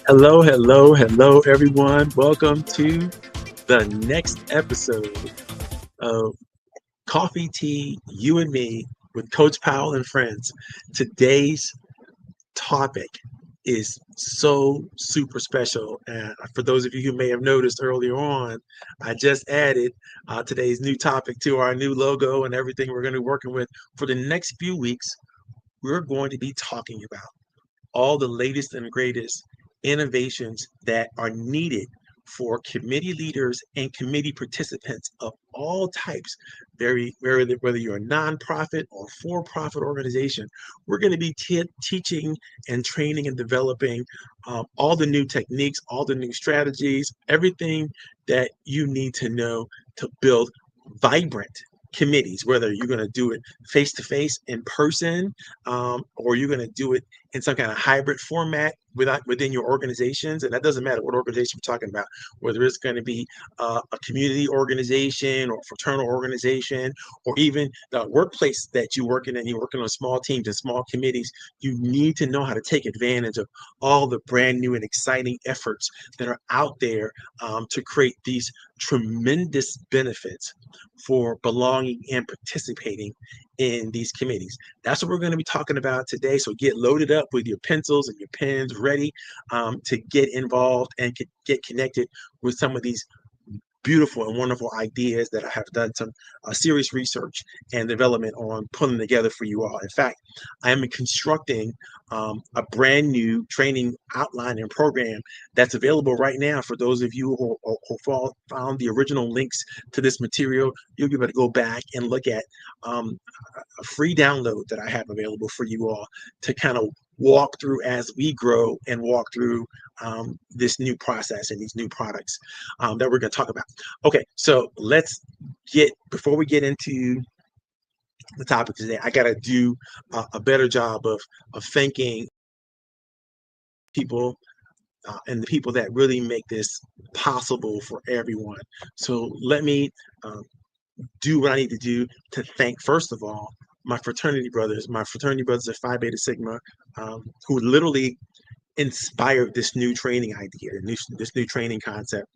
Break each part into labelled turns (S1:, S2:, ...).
S1: Hello, hello, hello, everyone. Welcome to the next episode of Coffee, Tea, You and Me with Coach Powell and Friends. Today's topic is so super special. And for those of you who may have noticed earlier on, I just added today's new topic to our new logo and everything we're going to be working with for the next few weeks. We're going to be talking about all the latest and greatest innovations that are needed for committee leaders and committee participants of all types, whether you're a nonprofit or for-profit organization. We're going to be teaching and training and developing all the new techniques, all the new strategies, everything that you need to know to build vibrant committees, whether you're going to do it face to face in person, or you're going to do it in some kind of hybrid format within your organizations. And that doesn't matter what organization we're talking about, whether it's going to be a community organization or fraternal organization, or even the workplace that you work in and you're working on small teams and small committees. You need to know how to take advantage of all the brand new and exciting efforts that are out there to create these tremendous benefits for belonging and participating in these committees. That's what we're going to be talking about today. So get loaded up with your pencils and your pens ready to get involved and get connected with some of these beautiful and wonderful ideas that I have done some serious research and development on pulling together for you all. In fact, I am constructing a brand new training outline and program that's available right now for those of you who found the original links to this material. You'll be able to go back and look at a free download that I have available for you all to kind of walk through as we grow and walk through this new process and these new products that we're going to talk about. Okay, so before we get into the topic today, I got to do a better job of thanking people and the people that really make this possible for everyone. So let me do what I need to do to thank, first of all, my fraternity brothers. My fraternity brothers at Phi Beta Sigma, who literally inspired this new training idea, this new training concept,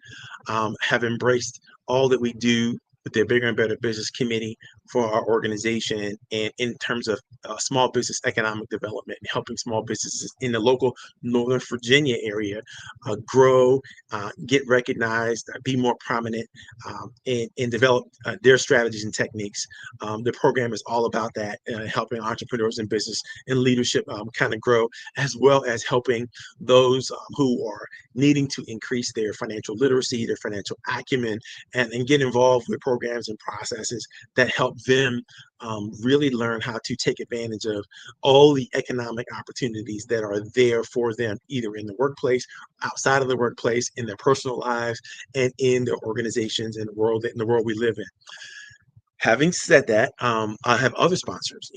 S1: have embraced all that we do with their Bigger and Better Business Committee for our organization, and in terms of small business economic development, helping small businesses in the local Northern Virginia area grow, get recognized, be more prominent, and develop their strategies and techniques. The program is all about that, helping entrepreneurs in business and leadership kind of grow, as well as helping those who are needing to increase their financial literacy, their financial acumen, and get involved with programs and processes that help them really learn how to take advantage of all the economic opportunities that are there for them, either in the workplace, outside of the workplace, in their personal lives, and in their organizations and the world we live in. Having said that, I have other sponsors,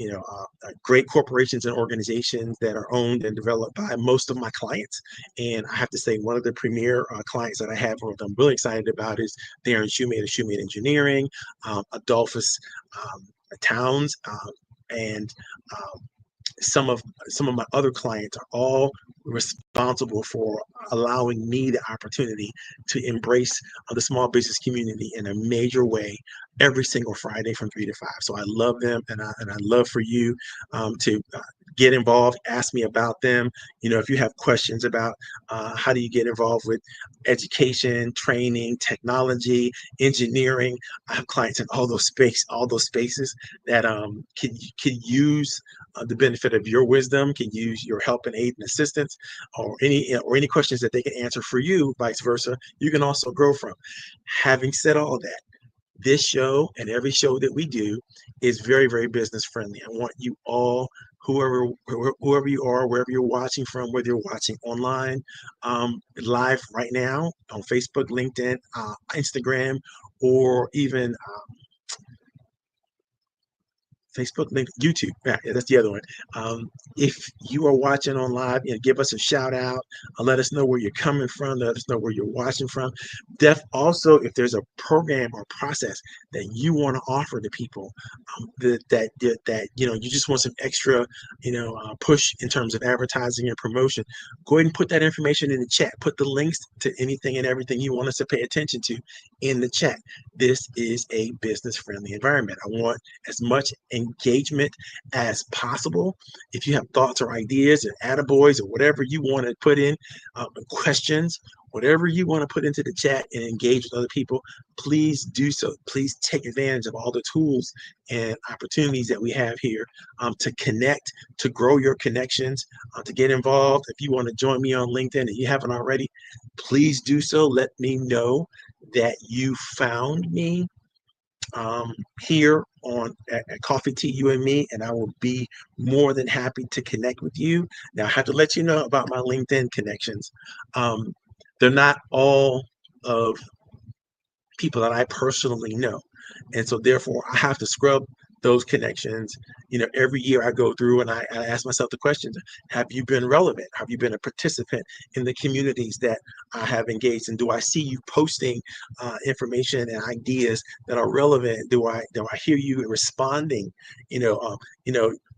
S1: great corporations and organizations that are owned and developed by most of my clients. And I have to say, one of the premier clients that I have, or that I'm really excited about, is Darren Shoemate of Shoemate Engineering, Adolphus Towns, and some of my other clients are all responsible for allowing me the opportunity to embrace the small business community in a major way every single Friday from 3 to 5. So I love them, and I love for you to get involved, ask me about them. If you have questions about how do you get involved with education, training, technology, engineering, I have clients in all those spaces that can use the benefit of your wisdom, can use your help and aid and assistance, or any questions that they can answer for you, vice versa. You can also grow from. Having said all that, this show and every show that we do is very, very business friendly. I want you all, whoever you are, wherever you're watching from, whether you're watching online, live right now on Facebook, LinkedIn, Instagram, or even Facebook, YouTube. Yeah, that's the other one. If you are watching on live, give us a shout out. Let us know where you're coming from. Let us know where you're watching from. Also, if there's a program or process that you want to offer to people, that you just want some extra push in terms of advertising and promotion, go ahead and put that information in the chat. Put the links to anything and everything you want us to pay attention to in the chat. This is a business friendly environment. I want as much engagement as possible. If you have thoughts or ideas and attaboys or whatever you want to put in, questions, whatever you want to put into the chat and engage with other people, please do so. Please take advantage of all the tools and opportunities that we have here to connect, to grow your connections, to get involved. If you want to join me on LinkedIn and you haven't already, please do so. Let me know that you found me here at Coffee Tea, You and Me, and I will be more than happy to connect with you. Now, I have to let you know about my LinkedIn connections. They're not all of people that I personally know. And so therefore I have to scrub those connections. Every year I go through and I ask myself the questions: have you been relevant? Have you been a participant in the communities that I have engaged in? Do I see you posting information and ideas that are relevant? Do I hear you responding?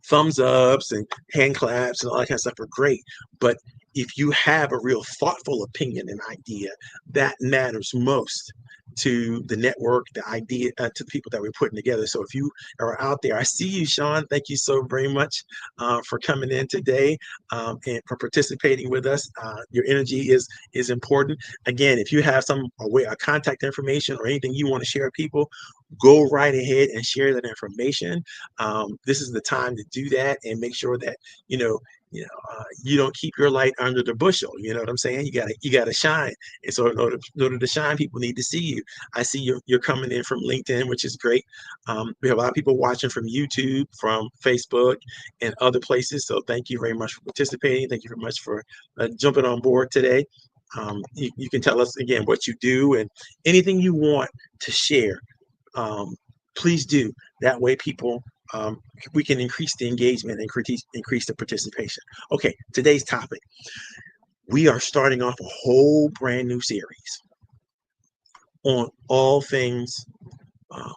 S1: Thumbs ups and hand claps and all that kind of stuff are great. But if you have a real thoughtful opinion and idea, that matters most to the network, the idea, to the people that we're putting together. So if you are out there, I see you, Sean. Thank you so very much for coming in today and for participating with us. Your energy is important. Again, if you have some way, contact information or anything you want to share with people, go right ahead and share that information. This is the time to do that and make sure that you don't keep your light under the bushel. You know what I'm saying? You gotta shine. And so in order to shine, people need to see you. I see you're coming in from LinkedIn, which is great. We have a lot of people watching from YouTube, from Facebook, and other places. So thank you very much for participating. Thank you very much for jumping on board today. You can tell us again what you do and anything you want to share. Please do. That way people we can increase the engagement and increase the participation. Okay, today's topic. We are starting off a whole brand new series on all things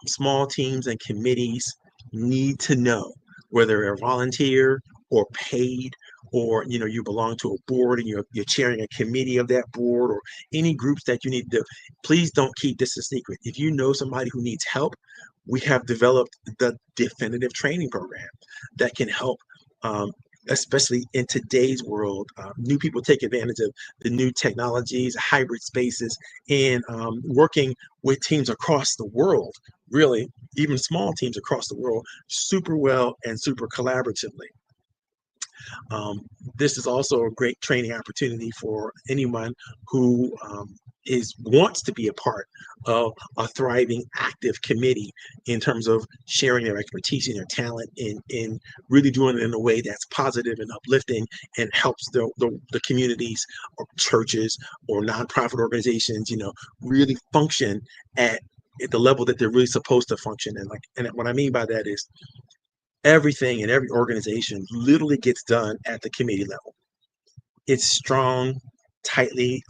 S1: small teams and committees need to know, whether they're volunteer or paid, or you belong to a board and you're chairing a committee of that board, or any groups that you need to do. Please don't keep this a secret. If you know somebody who needs help, we have developed the definitive training program that can help, especially in today's world. New people take advantage of the new technologies, hybrid spaces, and working with teams across the world, really, even small teams across the world, super well and super collaboratively. This is also a great training opportunity for anyone who wants to be a part of a thriving, active committee in terms of sharing their expertise and their talent in really doing it in a way that's positive and uplifting and helps the communities or churches or nonprofit organizations, really function at the level that they're really supposed to function. And what I mean by that is everything in every organization literally gets done at the committee level. It's strong, tightly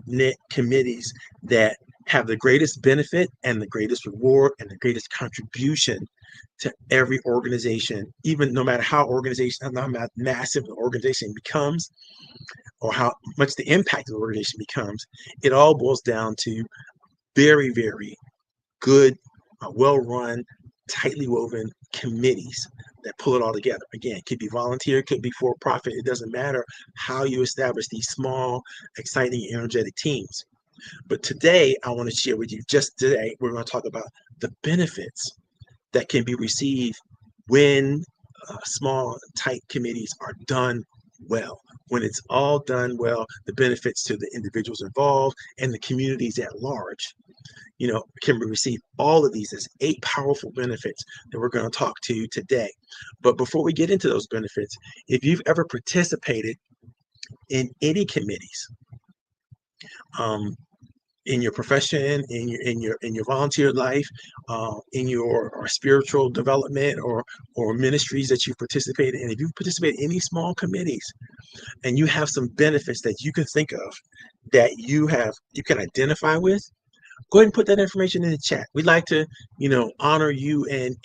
S1: knit committees that have the greatest benefit and the greatest reward and the greatest contribution to every organization, even no matter how massive the organization becomes or how much the impact of the organization becomes. It all boils down to very, very good, well-run, tightly woven committees that pull it all together. Again, it could be volunteer, it could be for-profit. It doesn't matter how you establish these small, exciting, energetic teams. But today, I want to share with you, just today, we're going to talk about the benefits that can be received when small, tight committees are done well. When it's all done well, the benefits to the individuals involved and the communities at large can receive all of these as 8 powerful benefits that we're going to talk to today. But before we get into those benefits, if you've ever participated in any committees, in your profession, in your volunteer life, in your or spiritual development or ministries that you've participated in. If you participate in any small committees and you have some benefits that you can think of that you can identify with, go ahead and put that information in the chat. We'd like to, honor you and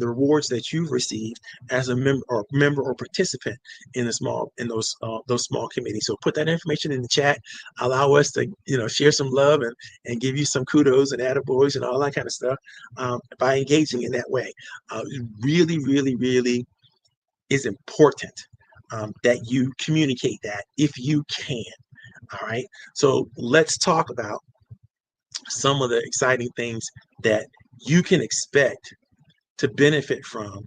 S1: the rewards that you've received as a member or participant in those small committees. So put that information in the chat. Allow us to, share some love and give you some kudos and attaboys and all that kind of stuff by engaging in that way. Really, really, really is important that you communicate that if you can. All right. So let's talk about some of the exciting things that you can expect to benefit from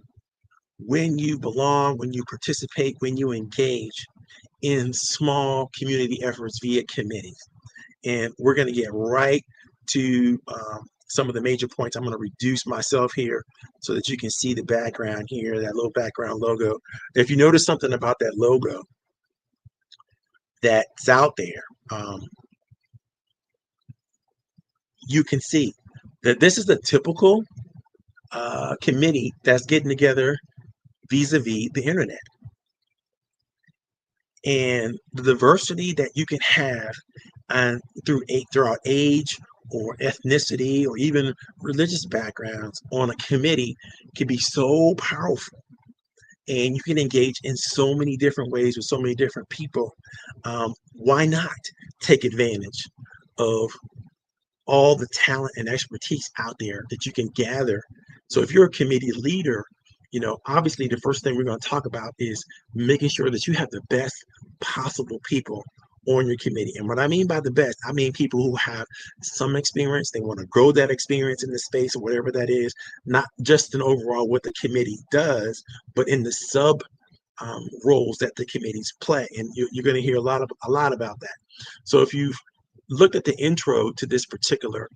S1: when you belong, when you participate, when you engage in small community efforts via committees. And we're going to get right to some of the major points. I'm going to reduce myself here so that you can see the background here, that little background logo. If you notice something about that logo that's out there, you can see that this is the typical committee that's getting together vis-a-vis the internet. And the diversity that you can have throughout age or ethnicity or even religious backgrounds on a committee can be so powerful. And you can engage in so many different ways with so many different people. Why not take advantage of all the talent and expertise out there that you can gather? So if you're a committee leader, obviously the first thing we're going to talk about is making sure that you have the best possible people on your committee. And what I mean by the best, I mean people who have some experience. They want to grow that experience in the space or whatever that is, not just in overall what the committee does, but in the sub roles that the committees play. And you're going to hear a lot about that. So if you've looked at the intro to this particular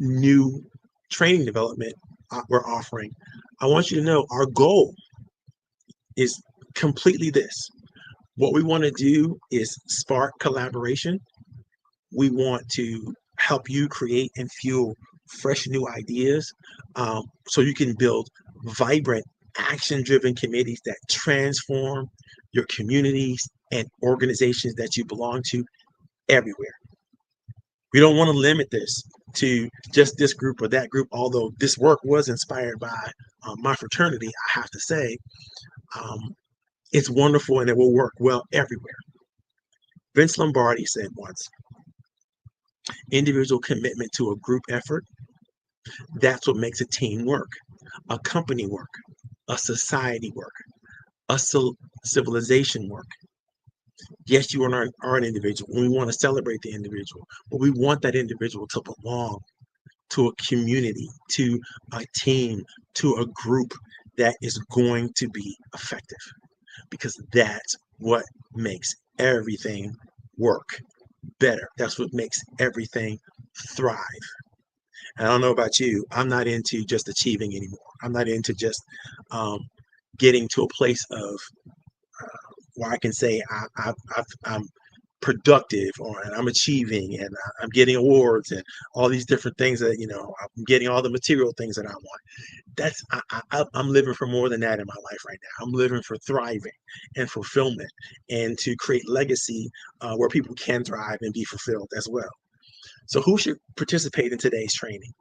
S1: new training development we're offering, I want you to know our goal is completely this. What we want to do is spark collaboration. We want to help you create and fuel fresh new ideas so you can build vibrant, action-driven committees that transform your communities and organizations that you belong to everywhere. We don't want to limit this to just this group or that group, although this work was inspired by my fraternity, I have to say. It's wonderful and it will work well everywhere. Vince Lombardi said once, individual commitment to a group effort, that's what makes a team work, a company work, a society work, a civilization work. Yes, you are an individual. We want to celebrate the individual, but we want that individual to belong to a community, to a team, to a group that is going to be effective, because that's what makes everything work better. That's what makes everything thrive. And I don't know about you, I'm not into just achieving anymore. I'm not into just getting to a place of where I can say I'm productive or I'm achieving and I'm getting awards and all these different things that, I'm getting all the material things that I want. That's I'm living for more than that in my life right now. I'm living for thriving and fulfillment and to create legacy where people can thrive and be fulfilled as well. So who should participate in today's training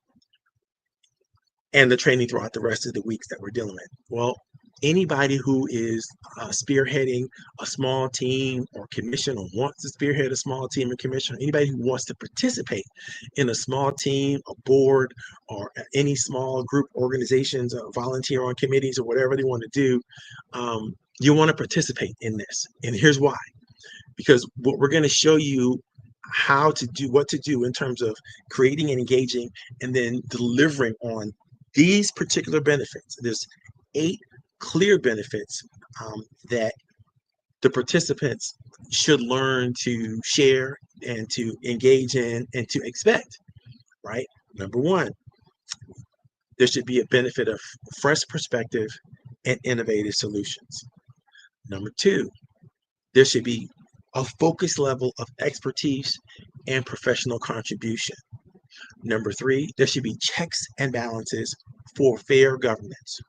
S1: and the training throughout the rest of the weeks that we're dealing with? Well, anybody who is spearheading a small team or commission or wants to spearhead a small team or commission, or anybody who wants to participate in a small team, a board, or any small group organizations, volunteer on committees or whatever they want to do, you want to participate in this. And here's why. Because what we're going to show you what to do in terms of creating and engaging and then delivering on these particular benefits. There's 8 clear benefits that the participants should learn to share and to engage in and to expect, right? Number 1, there should be a benefit of fresh perspective and innovative solutions. Number 2, there should be a focused level of expertise and professional contribution. Number three, there should be checks and balances for fair governance.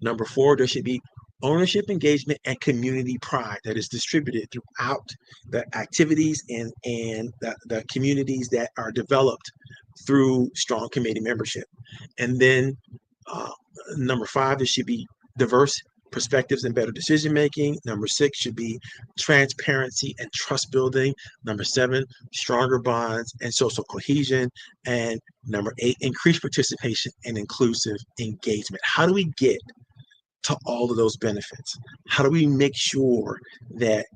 S1: Number four, there should be ownership, engagement, and community pride that is distributed throughout the activities and the communities that are developed through strong committee membership. And then uh, number five, there should be diverse perspectives and better decision making. Number six should be transparency and trust building. Number seven, stronger bonds and social cohesion. And number eight, increased participation and inclusive engagement. How do we get to all of those benefits? How do we make sure that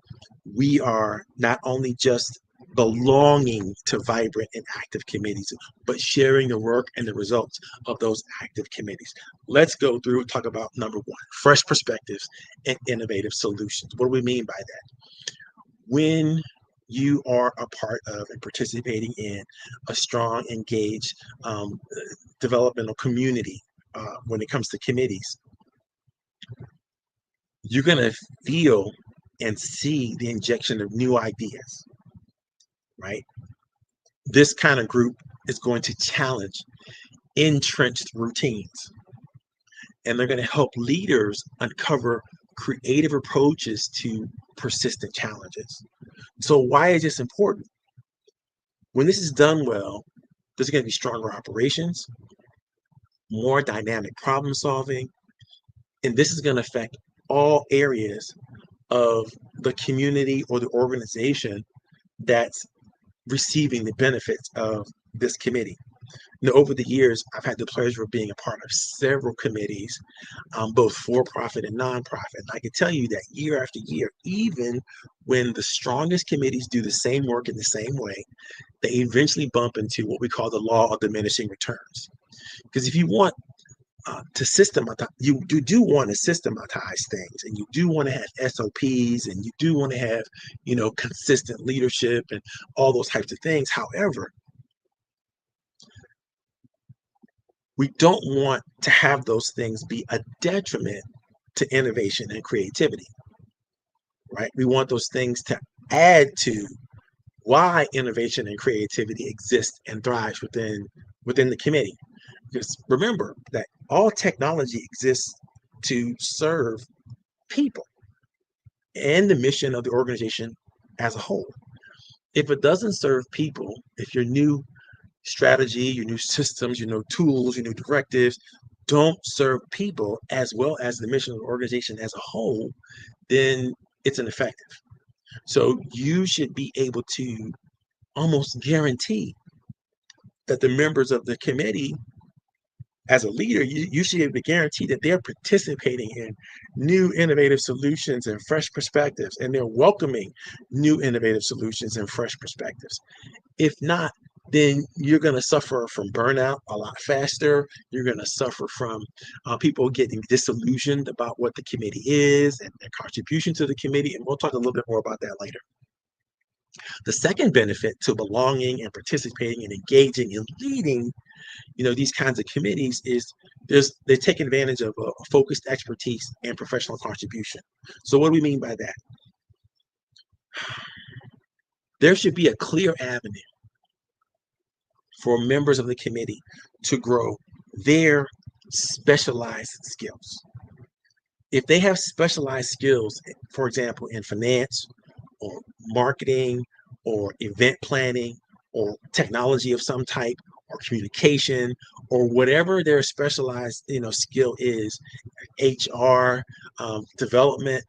S1: we are not only just belonging to vibrant and active committees, but sharing the work and the results of those active committees? Let's go through and talk about number one, fresh perspectives and innovative solutions. What do we mean by that? When you are a part of and participating in a strong, engaged developmental community when it comes to committees, you're going to feel and see the injection of new ideas, right? This kind of group is going to challenge entrenched routines, and they're going to help leaders uncover creative approaches to persistent challenges. So, why is this important? When this is done well, there's going to be stronger operations, more dynamic problem solving, and this is going to affect all areas of the community or the organization that's receiving the benefits of this committee. Over the years, I've had the pleasure of being a part of several committees, both for profit and nonprofit. And I can tell you that year after year, even when the strongest committees do the same work in the same way, they eventually bump into what we call the law of diminishing returns. Because if you want to systematize, you do want to systematize things, and you do want to have SOPs, and you do want to have, consistent leadership and all those types of things. However, we don't want to have those things be a detriment to innovation and creativity, right? We want those things to add to why innovation and creativity exist and thrives within the committee. Because remember that all technology exists to serve people and the mission of the organization as a whole. If it doesn't serve people, if your new strategy, your new systems, your new tools, your new directives don't serve people as well as the mission of the organization as a whole, then it's ineffective. So you should be able to almost guarantee that the members of the committee, as a leader, you should be able to guarantee that they're participating in new innovative solutions and fresh perspectives, and they're welcoming new innovative solutions and fresh perspectives. If not, then you're going to suffer from burnout a lot faster. You're going to suffer from people getting disillusioned about what the committee is and their contribution to the committee. And we'll talk a little bit more about that later. The second benefit to belonging and participating and engaging and leading, these kinds of committees is they take advantage of a focused expertise and professional contribution. So what do we mean by that? There should be a clear avenue for members of the committee to grow their specialized skills. If they have specialized skills, for example, in finance or marketing or event planning or technology of some type or communication or whatever their specialized skill is, HR, development,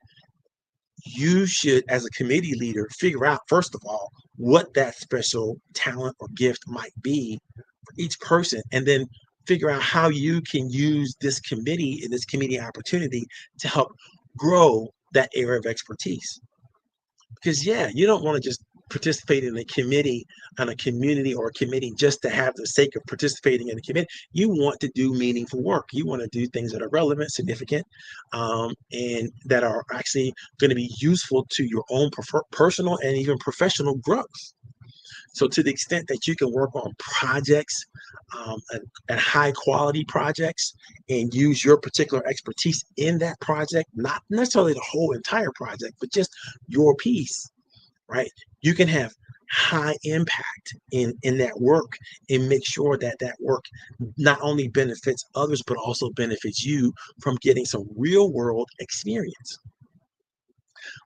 S1: you should, as a committee leader, figure out, first of all, what that special talent or gift might be for each person, and then figure out how you can use this committee and this committee opportunity to help grow that area of expertise. Because, you don't want to just participate in a committee on a community or a committee just to have the sake of participating in a committee. You want to do meaningful work. You want to do things that are relevant, significant, and that are actually going to be useful to your own personal and even professional growth. So to the extent that you can work on projects and high quality projects and use your particular expertise in that project, not necessarily the whole entire project, but just your piece, right? You can have high impact in that work and make sure that that work not only benefits others but also benefits you from getting some real world experience.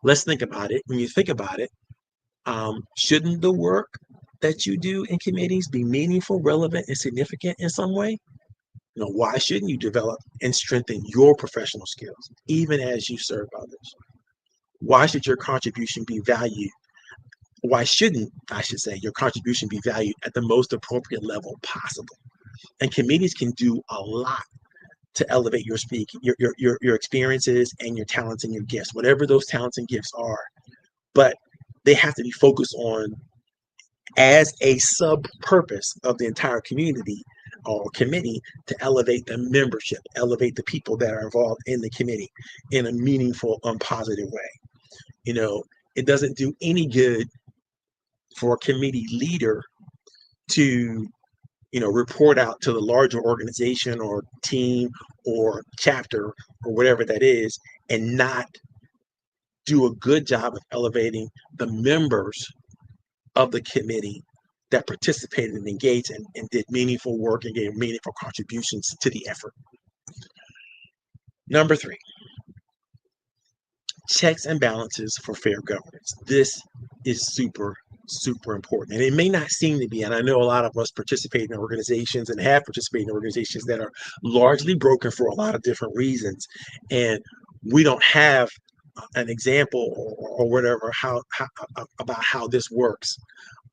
S1: Let's think about it. When you think about it, shouldn't the work that you do in committees be meaningful, relevant, and significant in some way? Why shouldn't you develop and strengthen your professional skills even as you serve others? Why should your contribution be valued? Why shouldn't, I should say, your contribution be valued at the most appropriate level possible? And committees can do a lot to elevate your speaking, your experiences and your talents and your gifts, whatever those talents and gifts are. But they have to be focused on as a sub purpose of the entire community or committee to elevate the membership, elevate the people that are involved in the committee in a meaningful, positive way. It doesn't do any good for a committee leader to report out to the larger organization or team or chapter or whatever that is and not do a good job of elevating the members of the committee that participated and engaged and did meaningful work and gave meaningful contributions to the effort. Number 3, checks and balances for fair governance. This is super, super important. And it may not seem to be, and I know a lot of us participate in organizations and have participated in organizations that are largely broken for a lot of different reasons. And we don't have an example or whatever about how this works.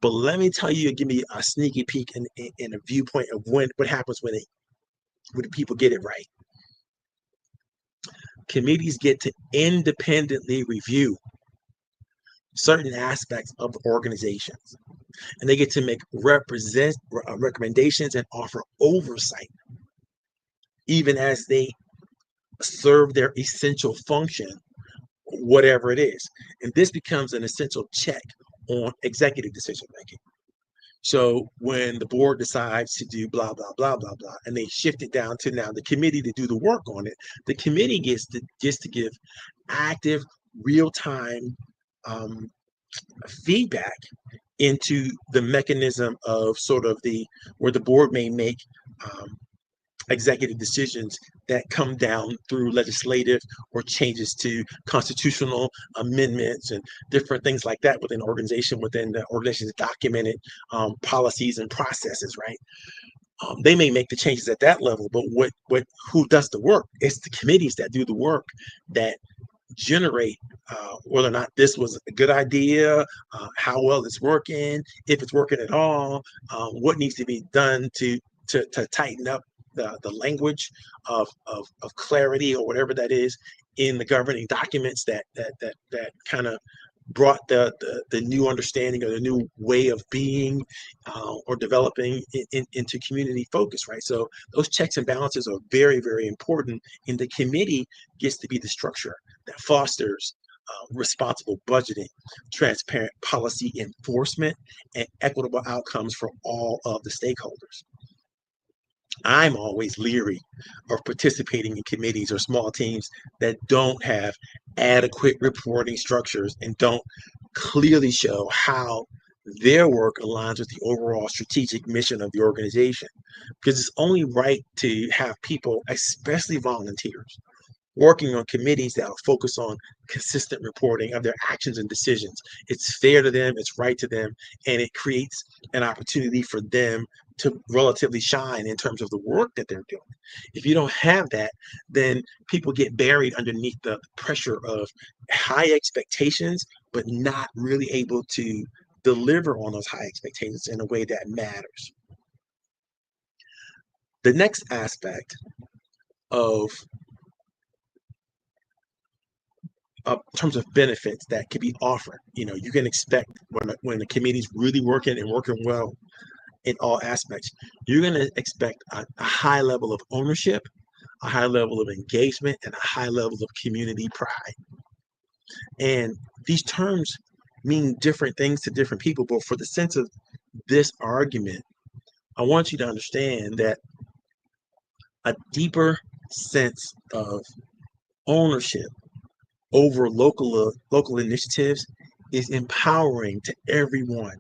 S1: But let me tell you, give me a sneaky peek in a viewpoint of what happens when people get it right. Committees get to independently review certain aspects of the organizations, and they get to make recommendations and offer oversight, even as they serve their essential function, whatever it is. And this becomes an essential check on executive decision making. So when the board decides to do blah, blah, blah, blah, blah, and they shift it down to now the committee to do the work on it, the committee gets to give active, real-time feedback into the mechanism of sort of where the board may make executive decisions that come down through legislative or changes to constitutional amendments and different things like that within the organization's documented policies and processes, right? They may make the changes at that level, but who does the work? It's the committees that do the work that generate whether or not this was a good idea, how well it's working, if it's working at all, what needs to be done to tighten up the language of clarity or whatever that is in the governing documents that kind of brought the new understanding or the new way of being or developing into community focus, right? So those checks and balances are very, very important, and the committee gets to be the structure that fosters responsible budgeting, transparent policy enforcement, and equitable outcomes for all of the stakeholders. I'm always leery of participating in committees or small teams that don't have adequate reporting structures and don't clearly show how their work aligns with the overall strategic mission of the organization. Because it's only right to have people, especially volunteers, working on committees that will focus on consistent reporting of their actions and decisions. It's fair to them, it's right to them, and it creates an opportunity for them to relatively shine in terms of the work that they're doing. If you don't have that, then people get buried underneath the pressure of high expectations, but not really able to deliver on those high expectations in a way that matters. The next aspect of in terms of benefits that can be offered, you can expect when the committee's really working and working well in all aspects, you're going to expect a high level of ownership, a high level of engagement, and a high level of community pride. And these terms mean different things to different people, but for the sense of this argument, I want you to understand that a deeper sense of ownership over local initiatives is empowering to everyone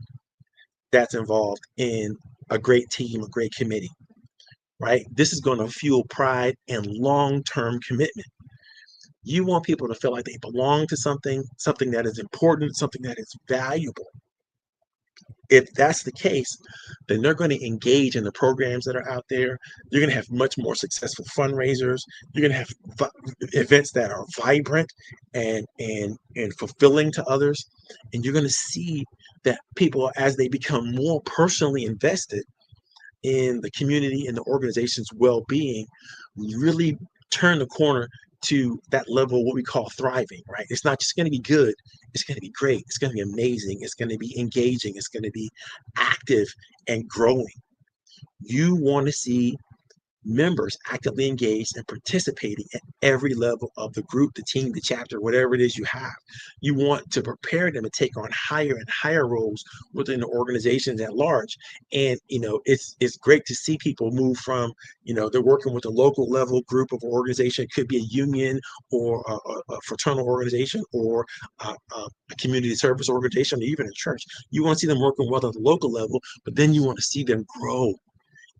S1: that's involved in a great team, a great committee, right? This is going to fuel pride and long-term commitment. You want people to feel like they belong to something, something that is important, something that is valuable. If that's the case, then they're going to engage in the programs that are out there. You're going to have much more successful fundraisers. You're going to have events that are vibrant and fulfilling to others, and you're going to see that people, as they become more personally invested in the community and the organization's well-being, really turn the corner to that level of what we call thriving, right? It's not just going to be good, it's going to be great, it's going to be amazing, it's going to be engaging, it's going to be active and growing. You want to see members actively engaged and participating at every level of the group, the team, the chapter, whatever it is you have. You want to prepare them to take on higher and higher roles within the organizations at large. And it's great to see people move from, they're working with a local level group of organization. It could be a union or a fraternal organization or a community service organization or even a church. You want to see them working well at the local level, but then you want to see them grow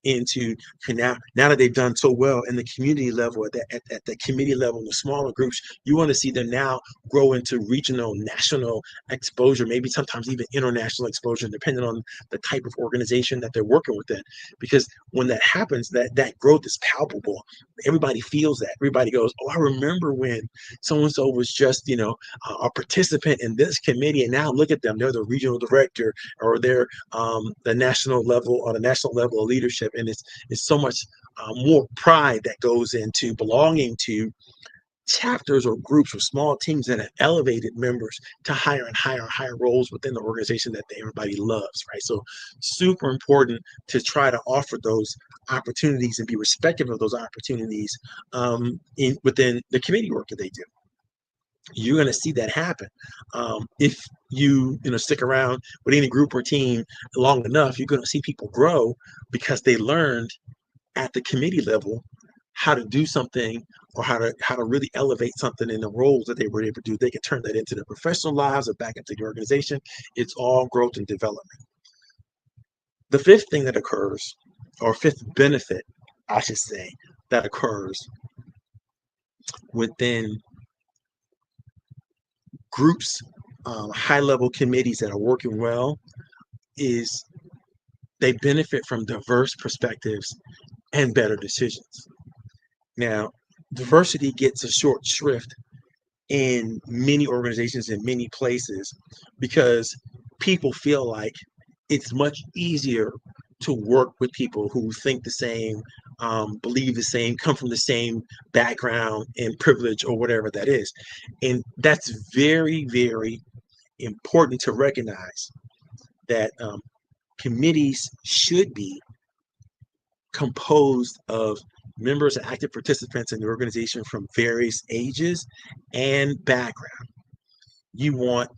S1: into now that they've done so well in the community level, at the committee level, in the smaller groups. You want to see them now grow into regional, national exposure, maybe sometimes even international exposure, depending on the type of organization that they're working within. Because when that happens, that growth is palpable. Everybody feels that. Everybody goes, oh, I remember when so and so was just a participant in this committee, and now look at them, they're the regional director, or they're the national level, or the national level of leadership. And it's so much more pride that goes into belonging to chapters or groups or small teams that have elevated members to higher and higher roles within the organization that everybody loves, right? So super important to try to offer those opportunities and be respectful of those opportunities within the committee work that they do. You're going to see that happen. If you stick around with any group or team long enough, you're going to see people grow because they learned at the committee level how to do something, or how to really elevate something in the roles that they were able to do. They can turn that into their professional lives or back into the organization. It's all growth and development. The fifth thing that occurs, or fifth benefit, I should say, that occurs within groups, high-level committees that are working well, is they benefit from diverse perspectives and better decisions. Now, diversity gets a short shrift in many organizations, in many places, because people feel like it's much easier to work with people who think the same, believe the same, come from the same background and privilege, or whatever that is. And that's very, very important to recognize that committees should be composed of members and active participants in the organization from various ages and background. You want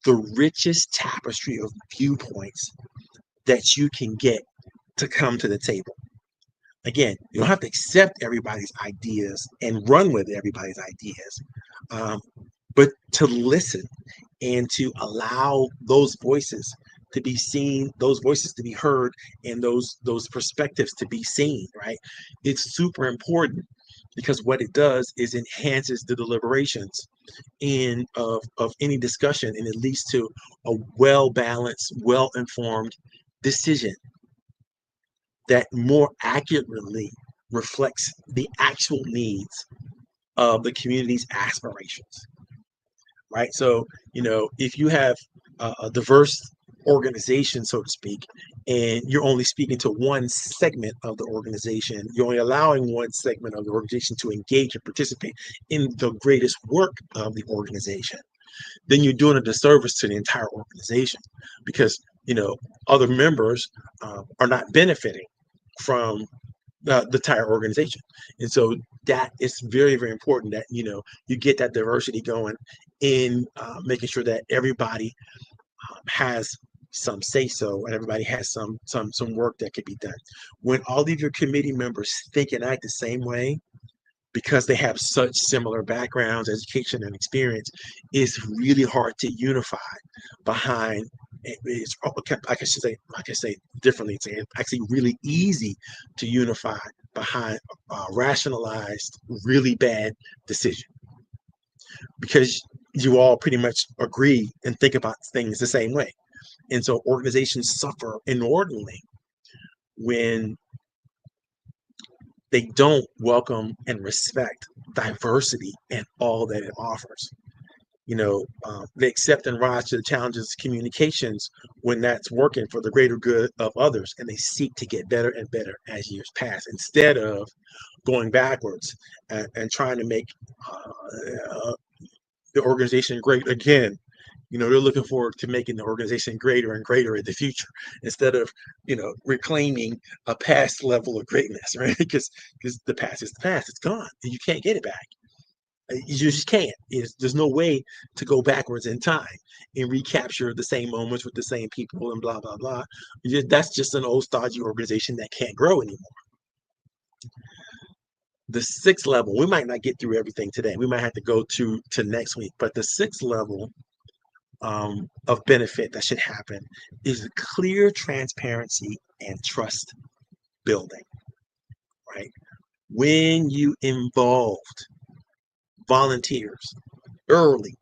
S1: the richest tapestry of viewpoints that you can get to come to the table. Again, you don't have to accept everybody's ideas and run with everybody's ideas, but to listen and to allow those voices to be seen, those voices to be heard, and those perspectives to be seen, right? It's super important, because what it does is enhances the deliberations of any discussion, and it leads to a well-balanced, well-informed decision that more accurately reflects the actual needs of the community's aspirations, right? So, if you have a diverse organization, so to speak, and you're only speaking to one segment of the organization, you're only allowing one segment of the organization to engage and participate in the greatest work of the organization, then you're doing a disservice to the entire organization, because other members are not benefiting from the entire organization. And so that is very, very important that you get that diversity going in making sure that everybody has some say so, and everybody has some work that could be done. When all of your committee members think and act the same way, because they have such similar backgrounds, education, and experience, it's really hard to unify behind. It's like I say differently. It's actually really easy to unify behind a rationalized, really bad decision because you all pretty much agree and think about things the same way. And so organizations suffer inordinately when they don't welcome and respect diversity and all that it offers. They accept and rise to the challenges of communications when that's working for the greater good of others, and they seek to get better and better as years pass instead of going backwards and trying to make the organization great again. They're looking forward to making the organization greater and greater in the future instead of, reclaiming a past level of greatness, right? Because the past is the past. It's gone. And you can't get it back. You just can't. There's no way to go backwards in time and recapture the same moments with the same people and blah, blah, blah. That's just an old stodgy organization that can't grow anymore. The sixth level, we might not get through everything today. We might have to go to next week. But the sixth level of benefit that should happen is clear transparency and trust building, right? When you involved volunteers early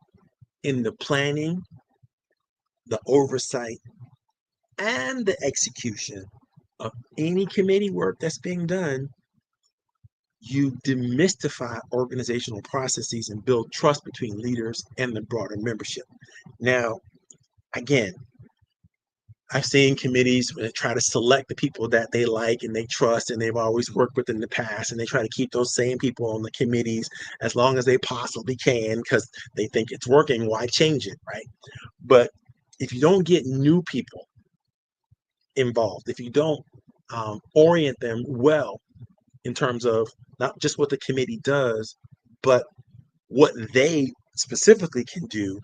S1: in the planning, the oversight, and the execution of any committee work that's being done, you demystify organizational processes and build trust between leaders and the broader membership. Now, again, I've seen committees try to select the people that they like and they trust and they've always worked with in the past, and they try to keep those same people on the committees as long as they possibly can because they think it's working. Why change it, right? But if you don't get new people involved, if you don't orient them well in terms of not just what the committee does, but what they specifically can do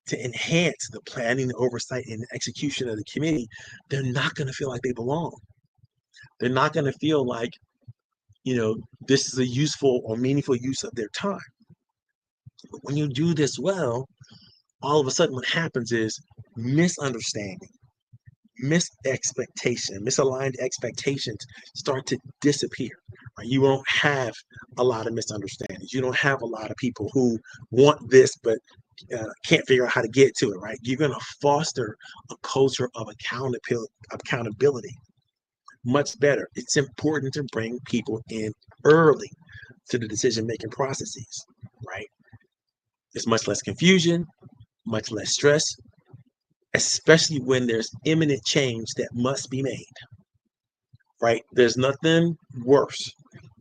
S1: to enhance the planning, the oversight, and the execution of the committee, they're not going to feel like they belong. They're not going to feel like, this is a useful or meaningful use of their time. But when you do this well, all of a sudden what happens is misunderstanding, misaligned expectations start to disappear. Right? You won't have a lot of misunderstandings. You don't have a lot of people who want this but can't figure out how to get to it. Right? You're going to foster a culture of accountability. Much better. It's important to bring people in early to the decision-making processes. Right? There's much less confusion, much less stress, especially when there's imminent change that must be made, right? There's nothing worse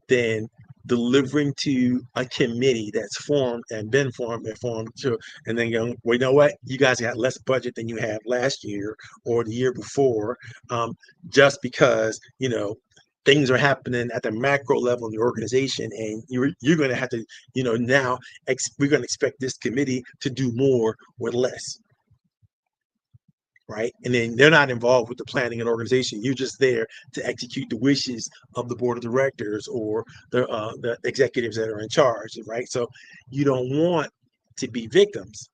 S1: than delivering to a committee that's formed and been formed and then going, well, you know what? You guys got less budget than you had last year or the year before, just because, things are happening at the macro level in the organization, and you're going to have to, now we're going to expect this committee to do more with less. Right? And then they're not involved with the planning and organization. You're just there to execute the wishes of the board of directors or the executives that are in charge, right? So you don't want to be victims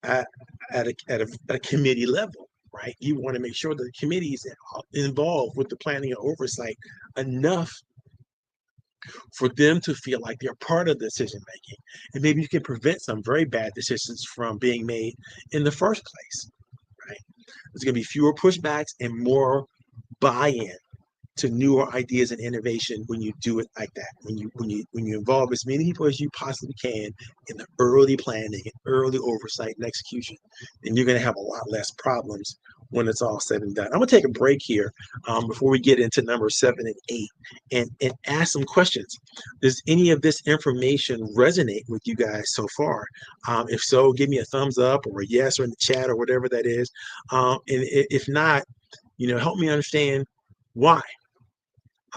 S1: at a committee level, right? You want to make sure that the committee is involved with the planning and oversight enough for them to feel like they're part of the decision making. And maybe you can prevent some very bad decisions from being made in the first place. Right? There's going to be fewer pushbacks and more buy-in to newer ideas and innovation when you do it like that. When you involve as many people as you possibly can in the early planning and early oversight and execution, then you're going to have a lot less problems when it's all said and done. I'm going to take a break here before we get into number 7 and 8 and ask some questions. Does any of this information resonate with you guys so far? If so, give me a thumbs up or a yes or in the chat or whatever that is. And if not, help me understand why.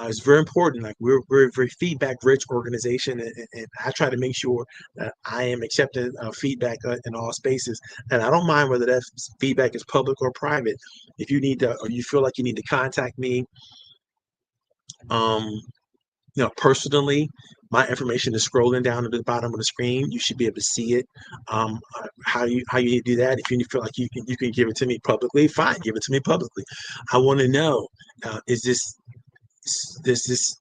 S1: It's very important. Like we're a very feedback rich organization, and I try to make sure that I am accepting feedback in all spaces. And I don't mind whether that feedback is public or private. If you need to, or you feel like you need to contact me, personally, my information is scrolling down to the bottom of the screen. You should be able to see it. How you do that? If you feel like you can give it to me publicly, fine, give it to me publicly. I want to know, is this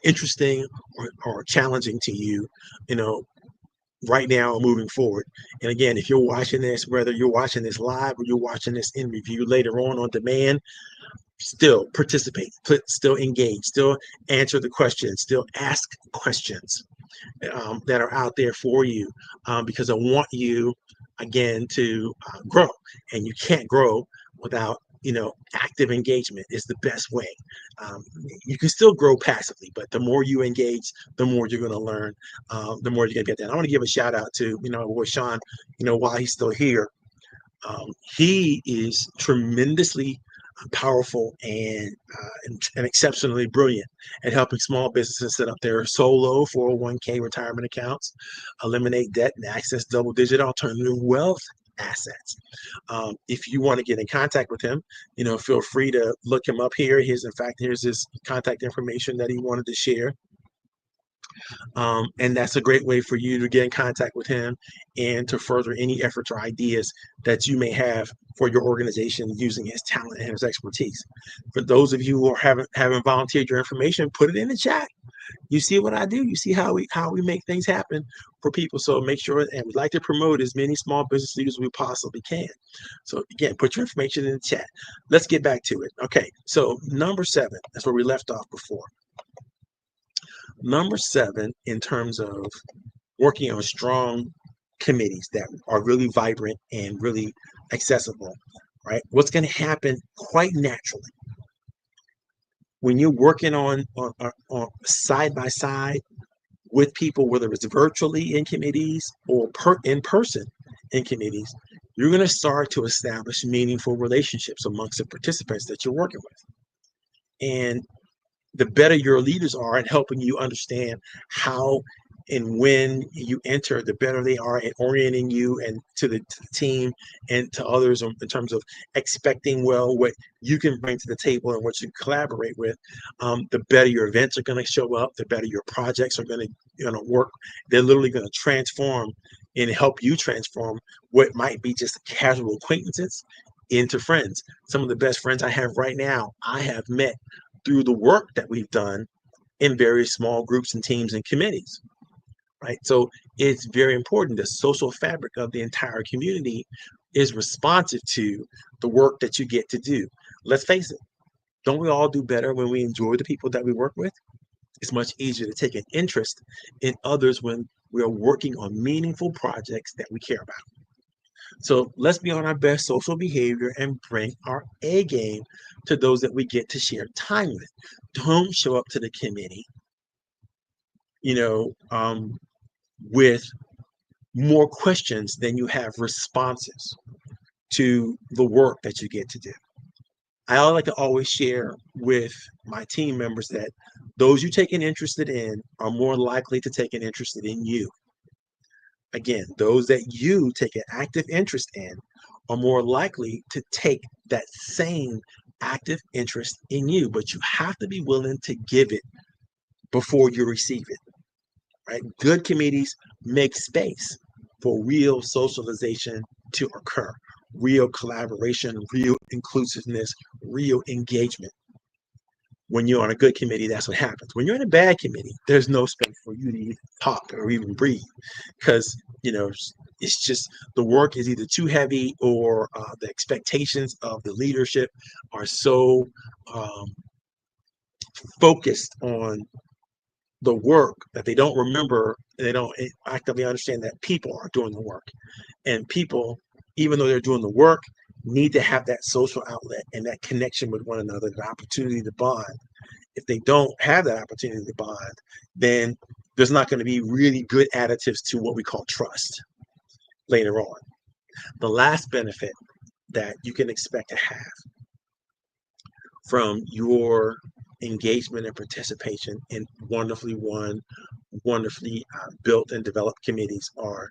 S1: interesting or challenging to you, you know, right now or moving forward. And again, if you're watching this, whether you're watching this live or you're watching this in review later on demand, still participate, still engage, still answer the questions, still ask questions that are out there for you, because I want you, again, to grow. And you can't grow without active engagement is the best way. You can still grow passively, but the more you engage, the more you're going to learn, the more you're going to get that. I want to give a shout out to with Sean, while he's still here. He is tremendously powerful and exceptionally brilliant at helping small businesses set up their solo 401k retirement accounts, eliminate debt, and access double-digit alternative wealth assets. If you want to get in contact with him, feel free to look him up here. Here's his contact information that he wanted to share. And that's a great way for you to get in contact with him and to further any efforts or ideas that you may have for your organization using his talent and his expertise. For those of you who haven't volunteered your information, put it in the chat. You see what I do. You see how we make things happen for people. So make sure, and we'd like to promote as many small business leaders as we possibly can. So again, put your information in the chat. Let's get back to it. Okay, so number 7, that's where we left off before. Number 7, in terms of working on strong committees that are really vibrant and really accessible, right? What's going to happen quite naturally when you're working on side by side with people, whether it's virtually in committees or in person in committees, you're going to start to establish meaningful relationships amongst the participants that you're working with. And the better your leaders are at helping you understand how and when you enter, the better they are at orienting you and to the team and to others in terms of expecting what you can bring to the table and what you collaborate with. The better your events are going to show up, the better your projects are going to work. They're literally going to transform and help you transform what might be just casual acquaintances into friends. Some of the best friends I have right now, I have met through the work that we've done in various small groups and teams and committees, right? So it's very important. The social fabric of the entire community is responsive to the work that you get to do. Let's face it, don't we all do better when we enjoy the people that we work with? It's much easier to take an interest in others when we are working on meaningful projects that we care about. So let's be on our best social behavior and bring our A game to those that we get to share time with. Don't show up to the committee, with more questions than you have responses to the work that you get to do. I like to always share with my team members that those you take an interest in are more likely to take an interest in you. Again, those that you take an active interest in are more likely to take that same active interest in you, but you have to be willing to give it before you receive it, right? Good committees make space for real socialization to occur, real collaboration, real inclusiveness, real engagement. When you're on a good committee, that's what happens. When you're in a bad committee, there's no space for you to even talk or even breathe, because it's just the work is either too heavy or the expectations of the leadership are so focused on the work that they don't remember, they don't actively understand that people are doing the work. And people, even though they're doing the work, need to have that social outlet and that connection with one another, the opportunity to bond. If they don't have that opportunity to bond, then there's not going to be really good additives to what we call trust later on. The last benefit that you can expect to have from your engagement and participation in wonderfully run, wonderfully built and developed committees are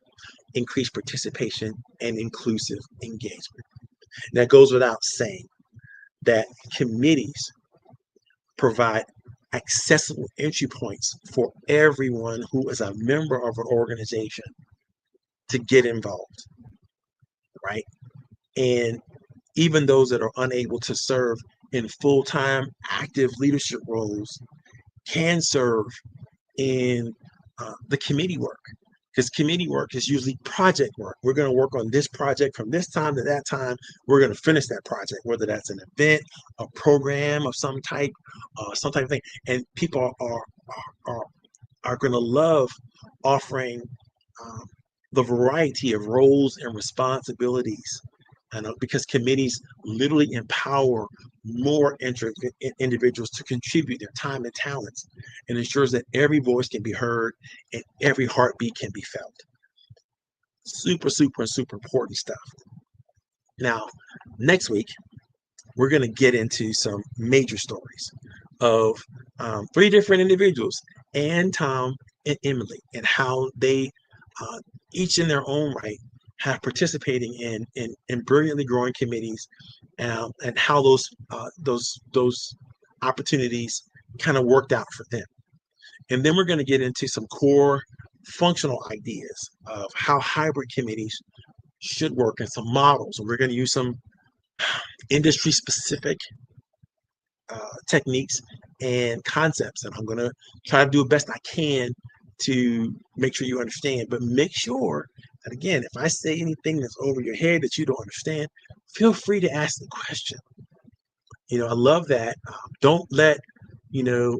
S1: increased participation and inclusive engagement. That goes without saying that committees provide accessible entry points for everyone who is a member of an organization to get involved, right? And even those that are unable to serve in full-time active leadership roles can serve in the committee work, because committee work is usually project work. We're going to work on this project from this time to that time. We're going to finish that project, whether that's an event, a program of some type of thing. And people are, are going to love offering um, the variety of roles and responsibilities. And because committees literally empower more individuals to contribute their time and talents, and ensures that every voice can be heard and every heartbeat can be felt. Super, super, super important stuff. Now, next week, we're going to get into some major stories of three different individuals, Ann, Tom, and Emily, and how they, uh, each in their own right, have participating in brilliantly growing committees, and how those opportunities kind of worked out for them. And then we're going to get into some core functional ideas of how hybrid committees should work and some models. And we're going to use some industry specific techniques and concepts. And I'm going to try to do the best I can to make sure you understand. But make sure that, again, if I say anything that's over your head that you don't understand, feel free to ask the question. I love that. Don't let, you know,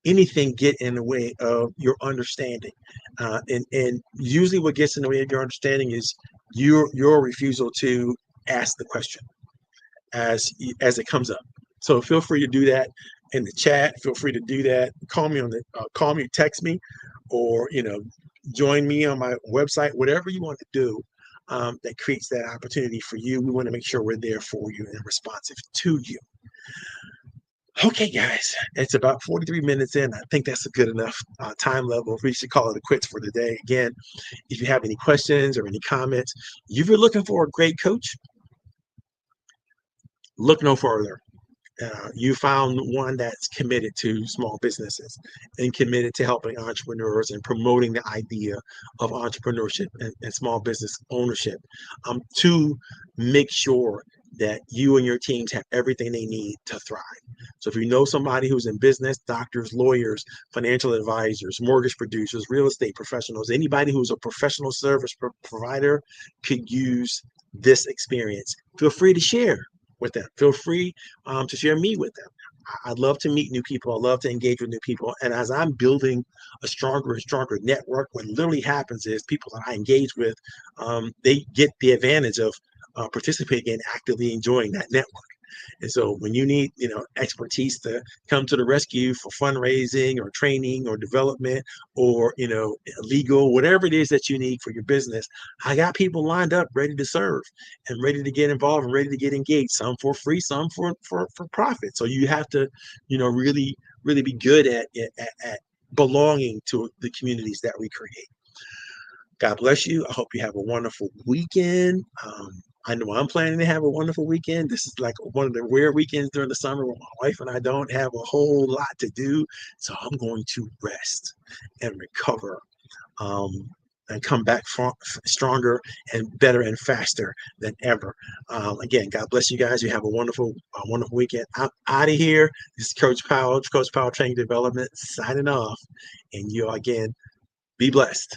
S1: anything get in the way of your understanding. And usually what gets in the way of your understanding is your refusal to ask the question as it comes up. So feel free to do that in the chat. Feel free to do that. Call me, text me, or join me on my website. Whatever you want to do, that creates that opportunity for you. We want to make sure we're there for you and responsive to you. Okay, guys, it's about 43 minutes in. I think that's a good enough time level. We should call it a quits for today. Again, if you have any questions or any comments, if you're looking for a great coach, look no further. You found one that's committed to small businesses and committed to helping entrepreneurs and promoting the idea of entrepreneurship and small business ownership, to make sure that you and your teams have everything they need to thrive. So if you know somebody who's in business, doctors, lawyers, financial advisors, mortgage producers, real estate professionals, anybody who's a professional service provider could use this experience, feel free to share with them. Feel free to share me with them. I'd love to meet new people. I love to engage with new people. And as I'm building a stronger and stronger network, what literally happens is people that I engage with, they get the advantage of participating and actively enjoying that network. And so when you need, expertise to come to the rescue for fundraising or training or development or, legal, whatever it is that you need for your business, I got people lined up ready to serve and ready to get involved and ready to get engaged, some for free, some for profit. So you have to, really, really be good at belonging to the communities that we create. God bless you. I hope you have a wonderful weekend. I know I'm planning to have a wonderful weekend. This is like one of the rare weekends during the summer where my wife and I don't have a whole lot to do. So I'm going to rest and recover, and come back stronger and better and faster than ever. Again, God bless you guys. You have a wonderful weekend. I'm out of here. This is Coach Powell Training Development signing off. And you again, be blessed.